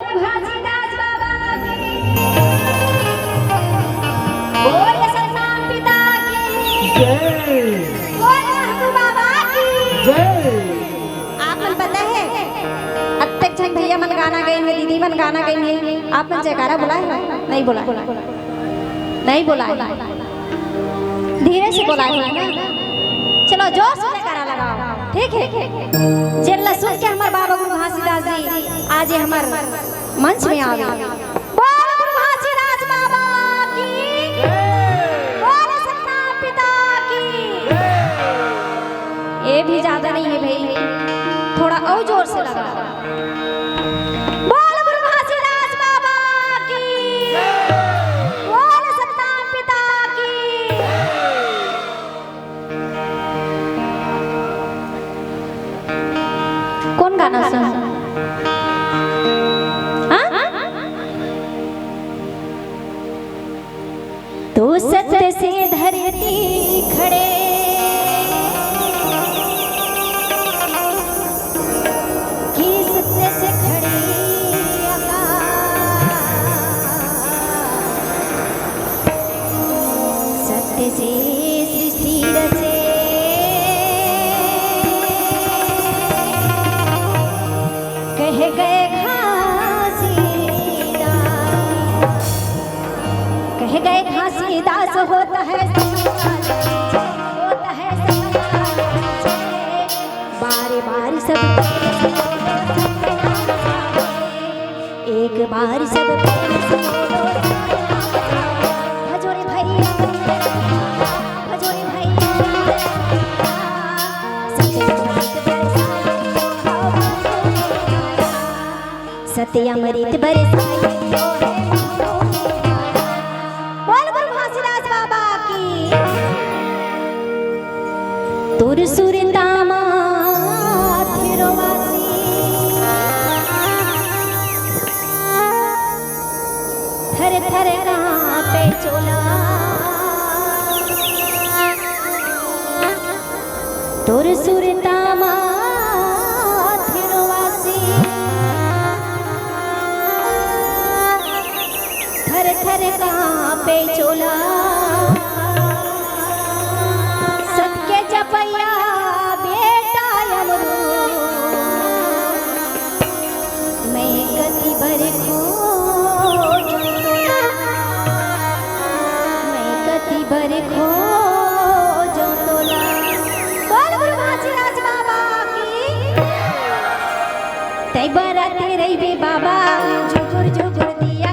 गुरु घासीदास बाबा की बोल सतनाम पिता की जय बोल महबूब बाबा की जय। आप मन पता है अत्यक्ष भैया मन गाना गए हैं, दीदी मन गाना गई है, आप मन जयकारा बुलाए नहीं बुलाए नहीं बुलाए, धीरे से बुलाए ना, चलो जोर से जयकारा लगाओ, ठीक है। जिल्ला सुन के हमारे बाबा गुरु घासीदास जी आज ये हमारे मंच में आ गए। बोल गुरु घासीदास बाबा की बोल सतनाम पिता की। ये भी ज्यादा नहीं है भाई, थोड़ा और जोर से लगाओ। बोल गुरु घासीदास बाबा की बोल सतनाम पिता की। कौन गाना सुन? तो सत्य से धरती खड़े कि सत्य से खड़े सत्य से सृष्टि रचे कह गए घासीदास होता है बारी बारी सब एक बार सब भजोरे भैया भजोरे भैया सत्य अमृत बरसाए। तुर सुर तामा थिरोवासी थर थर कांपे चोला तुर सुर तामा थिरोवासी थर थर कांपे चोला जपैया बेटा अमरू मैं गति भर खोज मैं गति भर खोज तोला। बोल गुरु घासीदास बाबा की तै बराते रही बाबा जुगुर जुगुर दिया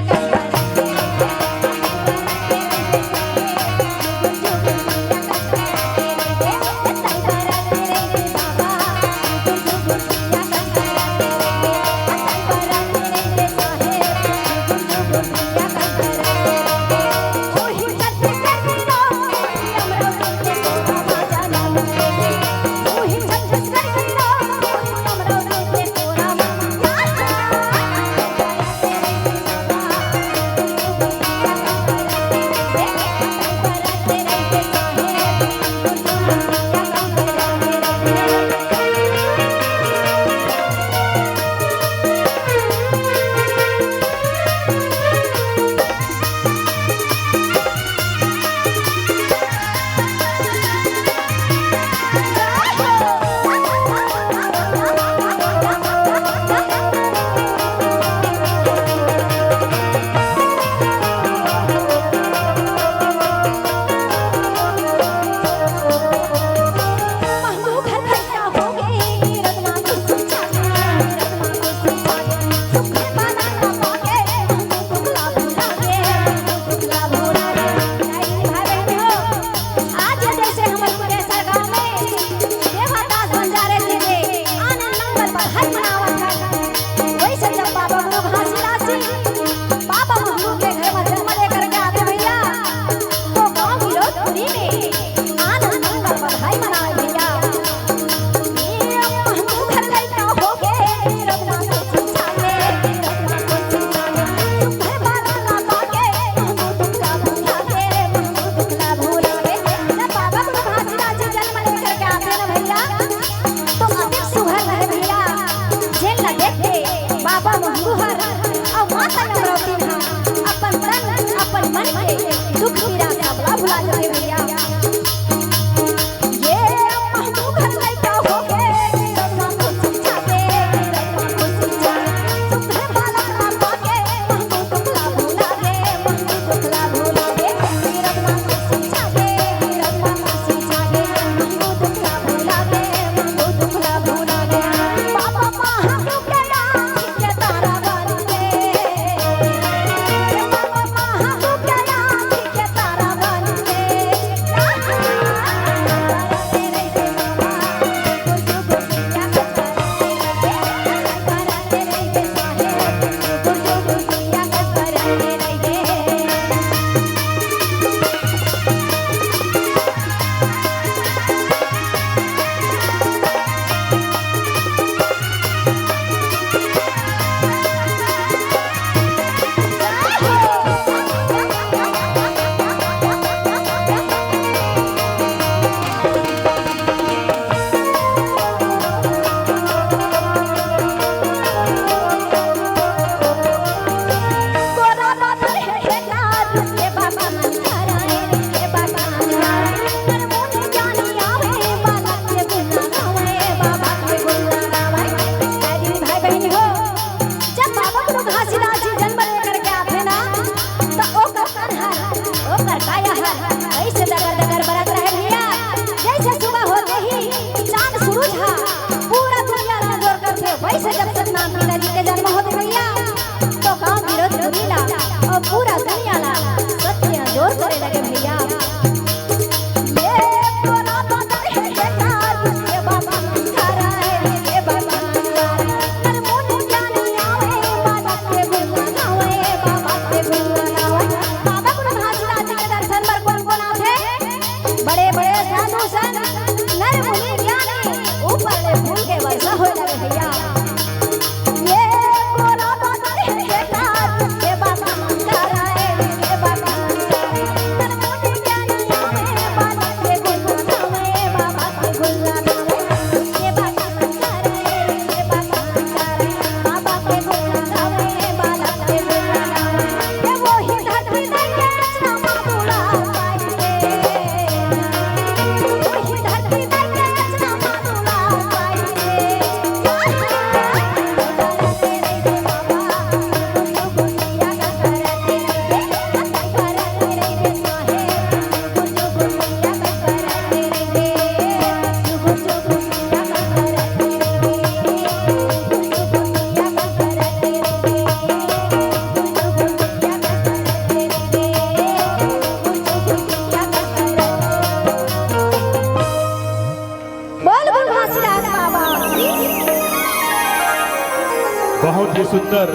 बहुत ही सुंदर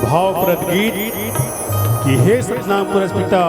भावप्रद गीत कि हे सतनाम पुरस्पिता